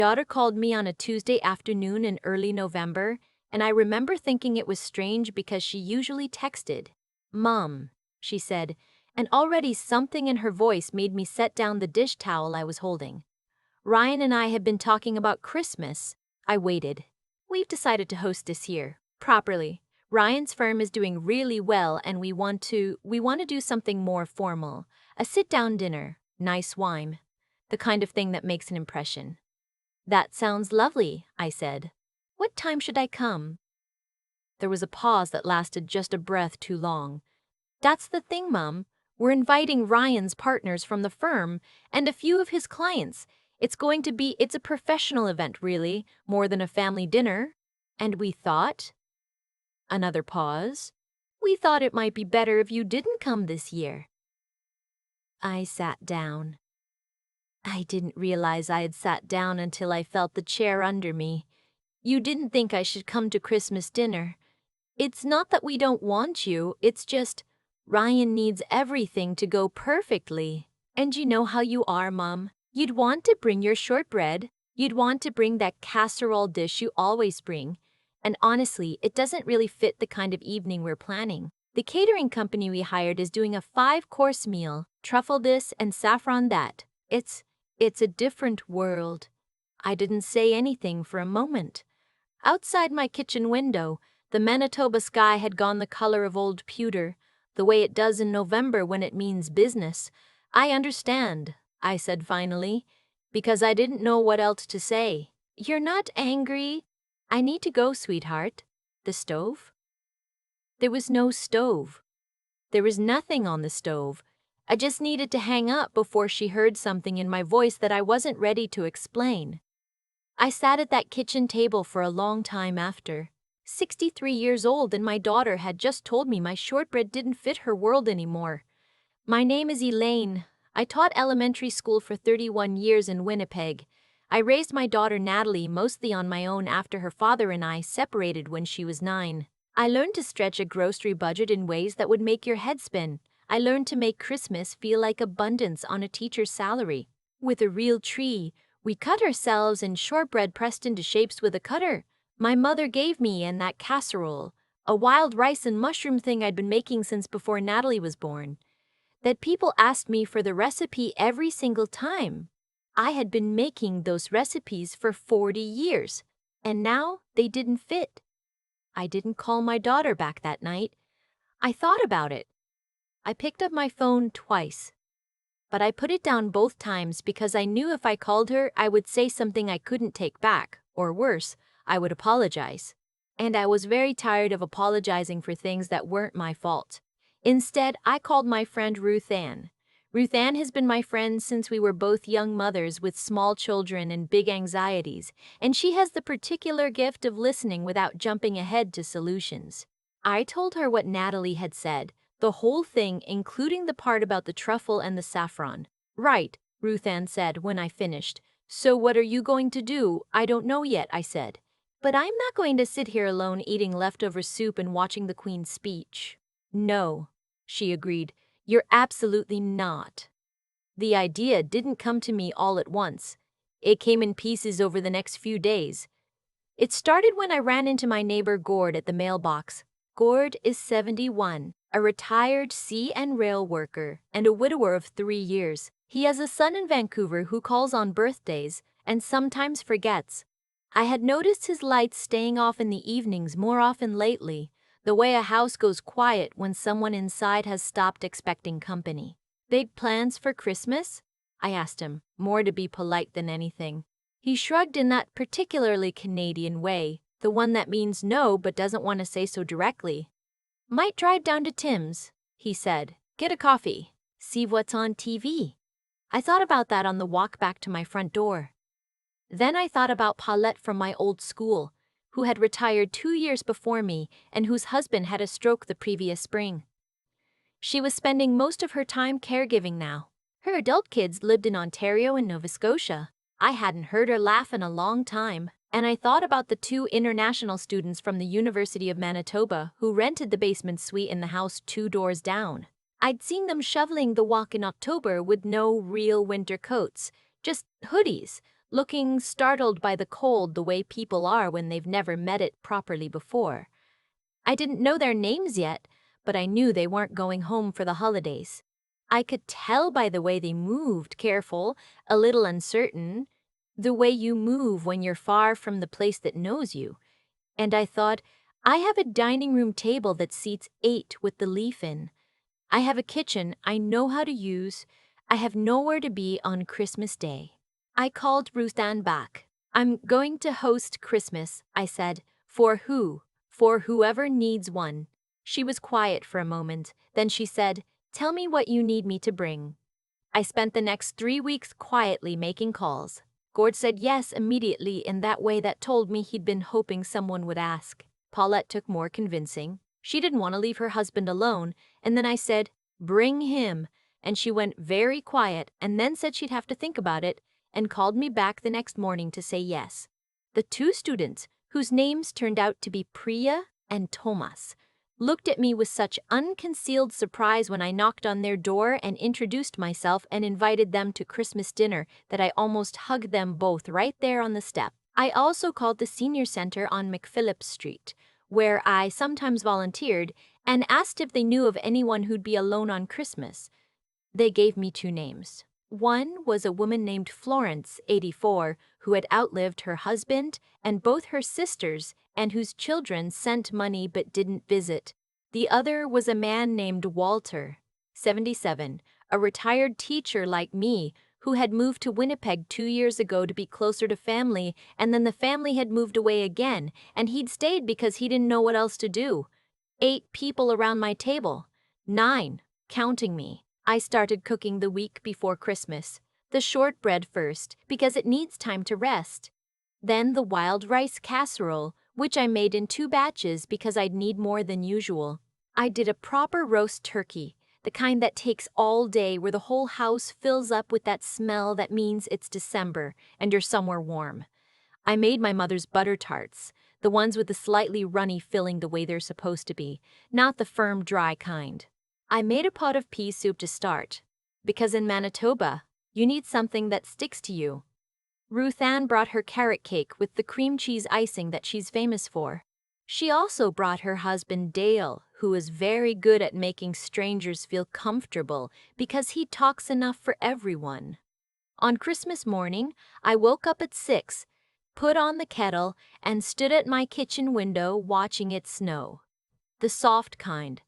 Daughter called me on a Tuesday afternoon in early November, and I remember thinking it was strange because she usually texted. "Mom," she said, and already something in her voice made me set down the dish towel I was holding. Ryan and I had been talking about Christmas. I waited. We've decided to host this year, properly. Ryan's firm is doing really well and we want to do something more formal. A sit-down dinner, nice wine, the kind of thing that makes an impression. "That sounds lovely," I said. "What time should I come?" There was a pause that lasted just a breath too long. "That's the thing, Mum. We're inviting Ryan's partners from the firm and a few of his clients. It's a professional event, really, more than a family dinner. And we thought—" Another pause. "We thought it might be better if you didn't come this year." I sat down. I didn't realize I had sat down until I felt the chair under me. "You didn't think I should come to Christmas dinner. It's not that we don't want you, it's just Ryan needs everything to go perfectly. And you know how you are, Mum. You'd want to bring your shortbread. You'd want to bring that casserole dish you always bring. And honestly, it doesn't really fit the kind of evening we're planning. The catering company we hired is doing a 5-course meal, truffle this and saffron that. It's a different world." I didn't say anything for a moment. Outside my kitchen window, the Manitoba sky had gone the color of old pewter, the way it does in November when it means business. "I understand," I said finally, because I didn't know what else to say. "You're not angry?" "I need to go, sweetheart." "The stove?" There was no stove. There was nothing on the stove. I just needed to hang up before she heard something in my voice that I wasn't ready to explain. I sat at that kitchen table for a long time after. 63 years old, and my daughter had just told me my shortbread didn't fit her world anymore. "My name is Elaine. I taught elementary school for 31 years in Winnipeg. I raised my daughter Natalie mostly on my own after her father and I separated when she was 9. I learned to stretch a grocery budget in ways that would make your head spin. I learned to make Christmas feel like abundance on a teacher's salary. With a real tree, we cut ourselves and shortbread pressed into shapes with a cutter. My mother gave me and that casserole, a wild rice and mushroom thing I'd been making since before Natalie was born. That people asked me for the recipe every single time. I had been making those recipes for 40 years, and now they didn't fit. I didn't call my daughter back that night. I thought about it. I picked up my phone twice, but I put it down both times because I knew if I called her, I would say something I couldn't take back, or worse, I would apologize. And I was very tired of apologizing for things that weren't my fault. Instead, I called my friend Ruth Ann. Ruth Ann has been my friend since we were both young mothers with small children and big anxieties, and she has the particular gift of listening without jumping ahead to solutions. I told her what Natalie had said, the whole thing, including the part about the truffle and the saffron. "Right," Ruth Ann said when I finished. "So what are you going to do?" "I don't know yet," I said. "But I'm not going to sit here alone eating leftover soup and watching the Queen's speech." "No," she agreed. "You're absolutely not." The idea didn't come to me all at once. It came in pieces over the next few days. It started when I ran into my neighbor Gord at the mailbox. Gord is 71, a retired sea and rail worker, and a widower of 3 years. He has a son in Vancouver who calls on birthdays and sometimes forgets. I had noticed his lights staying off in the evenings more often lately, the way a house goes quiet when someone inside has stopped expecting company. "Big plans for Christmas?" I asked him, more to be polite than anything. He shrugged in that particularly Canadian way, the one that means no but doesn't want to say so directly. "Might drive down to Tim's," he said. "Get a coffee. See what's on TV." I thought about that on the walk back to my front door. Then I thought about Paulette from my old school, who had retired 2 years before me and whose husband had a stroke the previous spring. She was spending most of her time caregiving now. Her adult kids lived in Ontario and Nova Scotia. I hadn't heard her laugh in a long time, and I thought about the 2 international students from the University of Manitoba who rented the basement suite in the house 2 doors down. I'd seen them shoveling the walk in October with no real winter coats, just hoodies, looking startled by the cold the way people are when they've never met it properly before. I didn't know their names yet, but I knew they weren't going home for the holidays. I could tell by the way they moved, careful, a little uncertain, the way you move when you're far from the place that knows you. And I thought, I have a dining room table that seats 8 with the leaf in. I have a kitchen I know how to use. I have nowhere to be on Christmas Day. I called Ruth Ann back. I'm going to host Christmas, I said. For who? For whoever needs one. She was quiet for a moment. Then she said, tell me what you need me to bring. I spent the next 3 weeks quietly making calls. Gord said yes immediately in that way that told me he'd been hoping someone would ask. Paulette took more convincing. She didn't want to leave her husband alone, and then I said, bring him, and she went very quiet and then said she'd have to think about it and called me back the next morning to say yes. The 2 students, whose names turned out to be Priya and Thomas, looked at me with such unconcealed surprise when I knocked on their door and introduced myself and invited them to Christmas dinner that I almost hugged them both right there on the step. I also called the senior center on McPhillips Street, where I sometimes volunteered, and asked if they knew of anyone who'd be alone on Christmas. They gave me 2 names. One was a woman named Florence, 84, who had outlived her husband and both her sisters and whose children sent money but didn't visit. The other was a man named Walter, 77, a retired teacher like me who had moved to Winnipeg 2 years ago to be closer to family, and then the family had moved away again, and he'd stayed because he didn't know what else to do. 8 people around my table. 9, counting me. I started cooking the week before Christmas. The shortbread first, because it needs time to rest. Then the wild rice casserole, which I made in 2 batches because I'd need more than usual. I did a proper roast turkey, the kind that takes all day where the whole house fills up with that smell that means it's December and you're somewhere warm. I made my mother's butter tarts, the ones with the slightly runny filling the way they're supposed to be, not the firm, dry kind. I made a pot of pea soup to start, because in Manitoba, you need something that sticks to you. Ruth Ann brought her carrot cake with the cream cheese icing that she's famous for. She also brought her husband Dale, who is very good at making strangers feel comfortable because he talks enough for everyone. On Christmas morning, I woke up at 6, put on the kettle, and stood at my kitchen window watching it snow. The soft kind.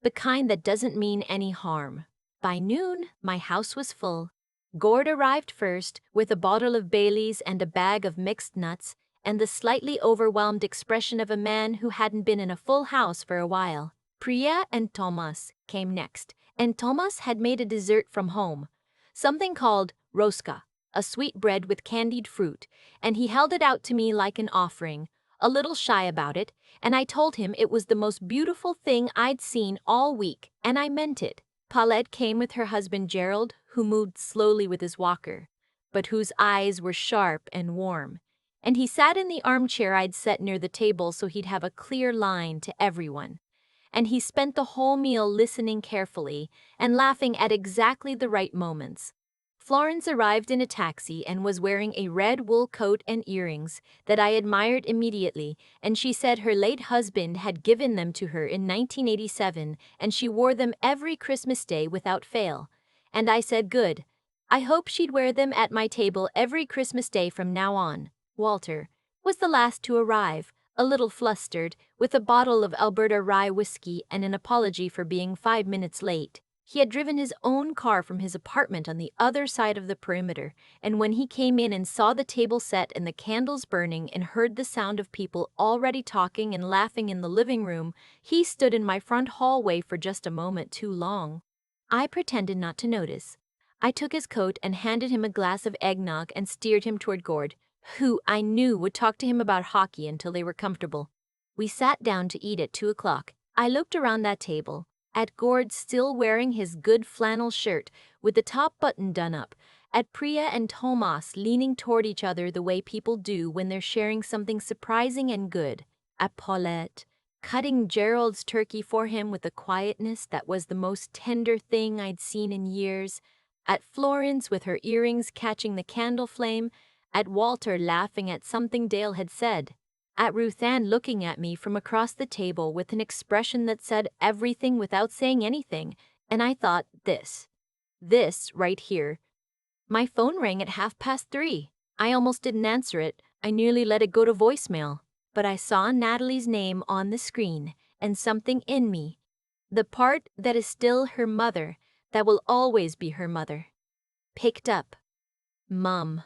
The kind that doesn't mean any harm. By noon, my house was full. Gord arrived first with a bottle of Bailey's and a bag of mixed nuts and the slightly overwhelmed expression of a man who hadn't been in a full house for a while. Priya and Thomas came next, and Thomas had made a dessert from home, something called roska, a sweet bread with candied fruit, and he held it out to me like an offering, a little shy about it, and I told him it was the most beautiful thing I'd seen all week, and I meant it. Paulette came with her husband Gerald, who moved slowly with his walker, but whose eyes were sharp and warm, and he sat in the armchair I'd set near the table so he'd have a clear line to everyone. And he spent the whole meal listening carefully and laughing at exactly the right moments. Florence arrived in a taxi and was wearing a red wool coat and earrings that I admired immediately, and she said her late husband had given them to her in 1987 and she wore them every Christmas Day without fail. And I said good. I hope she'd wear them at my table every Christmas Day from now on. Walter was the last to arrive, a little flustered, with a bottle of Alberta rye whiskey and an apology for being 5 minutes late. He had driven his own car from his apartment on the other side of the perimeter, and when he came in and saw the table set and the candles burning and heard the sound of people already talking and laughing in the living room, he stood in my front hallway for just a moment too long. I pretended not to notice. I took his coat and handed him a glass of eggnog and steered him toward Gord, who I knew would talk to him about hockey until they were comfortable. We sat down to eat at 2 o'clock. I looked around that table, at Gord still wearing his good flannel shirt with the top button done up, at Priya and Thomas leaning toward each other the way people do when they're sharing something surprising and good, at Paulette, cutting Gerald's turkey for him with a quietness that was the most tender thing I'd seen in years, at Florence with her earrings catching the candle flame, At Walter laughing at something Dale had said. At Ruth Ann looking at me from across the table with an expression that said everything without saying anything, and I thought, this right here. My phone rang at 3:30. I almost didn't answer it. I nearly let it go to voicemail. But I saw Natalie's name on the screen, and something in me, the part that is still her mother, that will always be her mother, picked up. Mum.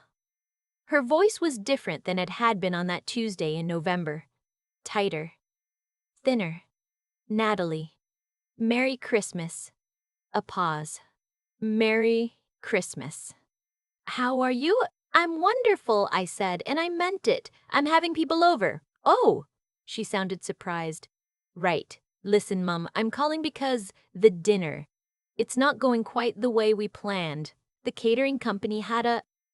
Her voice was different than it had been on that Tuesday in November. Tighter. Thinner. Natalie. Merry Christmas. A pause. Merry Christmas. How are you? I'm wonderful, I said, and I meant it. I'm having people over. Oh, she sounded surprised. Right. Listen, Mum, I'm calling because the dinner. It's not going quite the way we planned. The catering company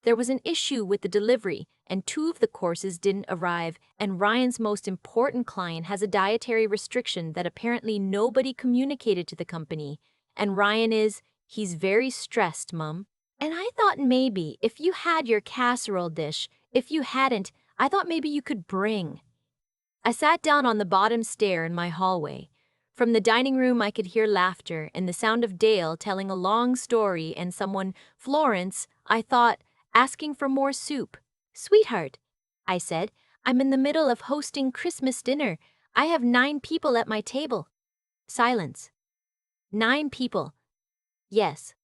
there was an issue with the delivery, and 2 of the courses didn't arrive, and Ryan's most important client has a dietary restriction that apparently nobody communicated to the company. And he's very stressed, Mum. And I thought maybe if you had your casserole dish, if you hadn't, I thought maybe you could bring. I sat down on the bottom stair in my hallway. From the dining room, I could hear laughter and the sound of Dale telling a long story and someone, Florence, I thought, asking for more soup. Sweetheart, I said, I'm in the middle of hosting Christmas dinner. I have 9 people at my table. Silence. 9 people. Yes.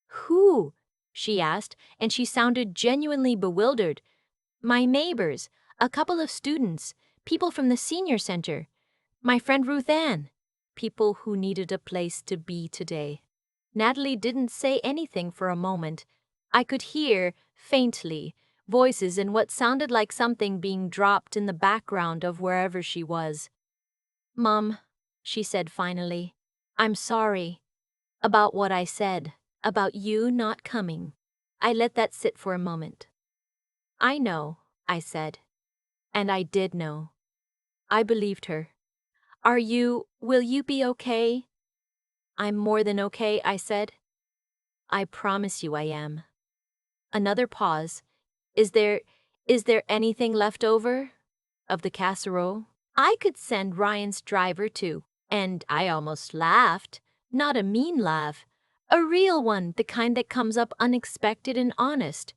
Who? She asked, and she sounded genuinely bewildered. My neighbors, a couple of students, people from the senior center, my friend Ruth Ann, people who needed a place to be today. Natalie didn't say anything for a moment. I could hear, faintly, voices in what sounded like something being dropped in the background of wherever she was. Mom, she said finally, I'm sorry about what I said, about you not coming. I let that sit for a moment. I know, I said. And I did know. I believed her. Will you be okay? I'm more than okay, I said. I promise you I am. Another pause. Is there anything left over? Of the casserole? I could send Ryan's driver too. And I almost laughed. Not a mean laugh. A real one, the kind that comes up unexpected and honest.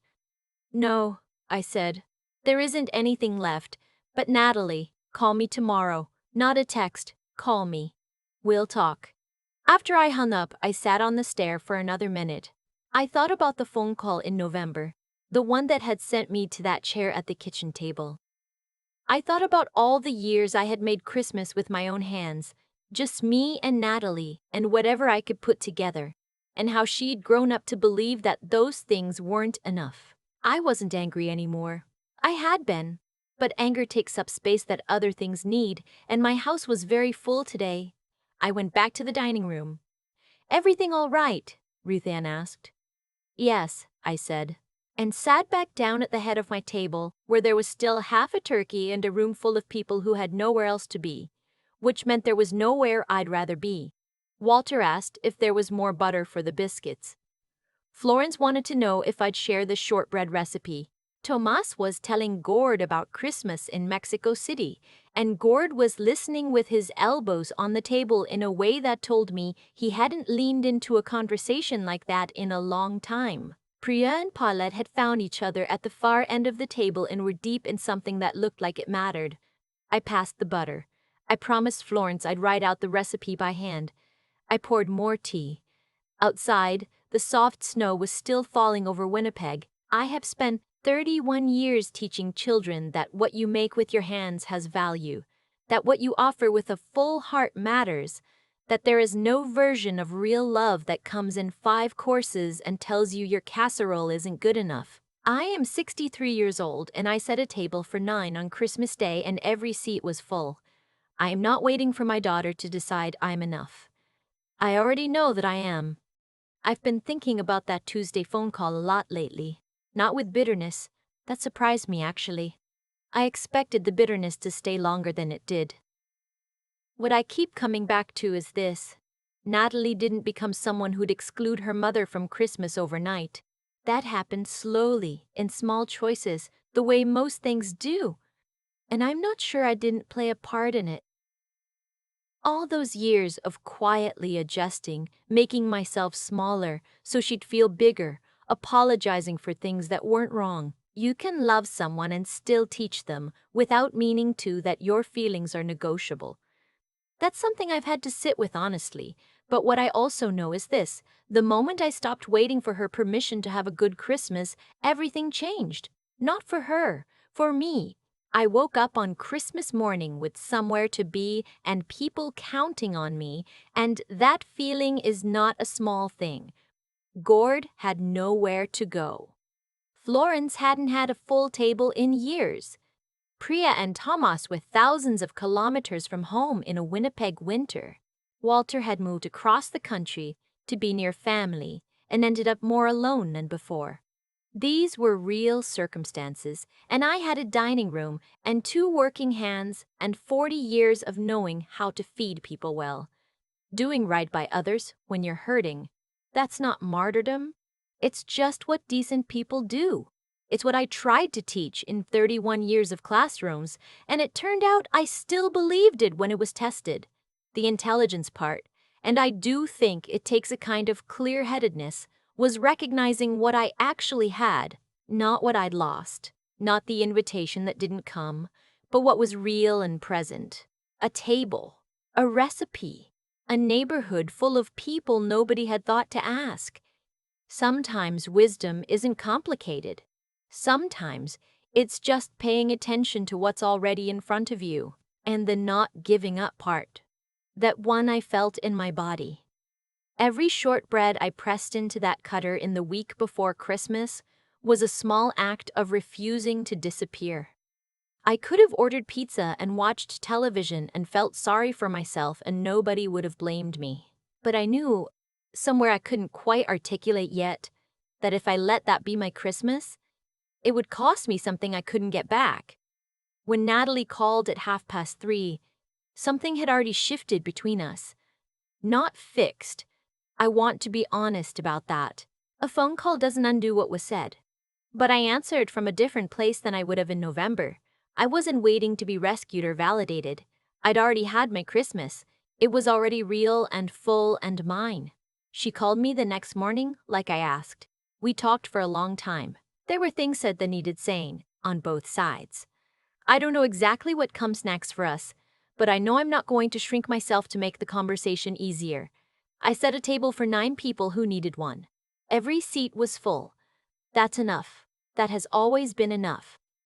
No, I said. There isn't anything left. But Natalie, call me tomorrow. Not a text. Call me. We'll talk. After I hung up, I sat on the stair for another minute. I thought about the phone call in November, the one that had sent me to that chair at the kitchen table. I thought about all the years I had made Christmas with my own hands, just me and Natalie and whatever I could put together, and how she'd grown up to believe that those things weren't enough. I wasn't angry anymore. I had been, but anger takes up space that other things need, and my house was very full today. I went back to the dining room. Everything all right? Ruth Ann asked. Yes, I said, and sat back down at the head of my table, where there was still half a turkey and a room full of people who had nowhere else to be, which meant there was nowhere I'd rather be. Walter asked if there was more butter for the biscuits. Florence wanted to know if I'd share the shortbread recipe. Tomas was telling Gord about Christmas in Mexico City, and Gord was listening with his elbows on the table in a way that told me he hadn't leaned into a conversation like that in a long time. Priya and Paulette had found each other at the far end of the table and were deep in something that looked like it mattered. I passed the butter. I promised Florence I'd write out the recipe by hand. I poured more tea. Outside, the soft snow was still falling over Winnipeg. I have spent 31 years teaching children that what you make with your hands has value, that what you offer with a full heart matters, that there is no version of real love that comes in 5 courses and tells you your casserole isn't good enough. I am 63 years old and I set a table for 9 on Christmas Day and every seat was full. I am not waiting for my daughter to decide I'm enough. I already know that I am. I've been thinking about that Tuesday phone call a lot lately. Not with bitterness. That surprised me, actually. I expected the bitterness to stay longer than it did. What I keep coming back to is this. Natalie didn't become someone who'd exclude her mother from Christmas overnight. That happened slowly, in small choices, the way most things do, and I'm not sure I didn't play a part in it. All those years of quietly adjusting, making myself smaller so she'd feel bigger, apologizing for things that weren't wrong. You can love someone and still teach them without meaning to that your feelings are negotiable. That's something I've had to sit with honestly. But what I also know is this: the moment I stopped waiting for her permission to have a good Christmas, everything changed. Not for her, for me. I woke up on Christmas morning with somewhere to be and people counting on me, and that feeling is not a small thing. Gord had nowhere to go. Florence hadn't had a full table in years. Priya and Thomas were thousands of kilometers from home in a Winnipeg winter. Walter had moved across the country to be near family and ended up more alone than before. These were real circumstances, and I had a dining room and 2 working hands and 40 years of knowing how to feed people well. Doing right by others when you're hurting, that's not martyrdom. It's just what decent people do. It's what I tried to teach in 31 years of classrooms, and it turned out I still believed it when it was tested. The intelligence part, and I do think it takes a kind of clear-headedness, was recognizing what I actually had, not what I'd lost, not the invitation that didn't come, but what was real and present. A table, a recipe, a neighborhood full of people nobody had thought to ask. Sometimes wisdom isn't complicated. Sometimes it's just paying attention to what's already in front of you, and the not giving up part. That one I felt in my body. Every shortbread I pressed into that cutter in the week before Christmas was a small act of refusing to disappear. I could have ordered pizza and watched television and felt sorry for myself and nobody would have blamed me. But I knew, somewhere I couldn't quite articulate yet, that if I let that be my Christmas, it would cost me something I couldn't get back. When Natalie called at 3:30, something had already shifted between us. Not fixed. I want to be honest about that. A phone call doesn't undo what was said. But I answered from a different place than I would have in November. I wasn't waiting to be rescued or validated. I'd already had my Christmas. It was already real and full and mine. She called me the next morning, like I asked. We talked for a long time. There were things said that needed saying, on both sides. I don't know exactly what comes next for us, but I know I'm not going to shrink myself to make the conversation easier. I set a table for 9 people who needed one. Every seat was full. That's enough. That has always been enough.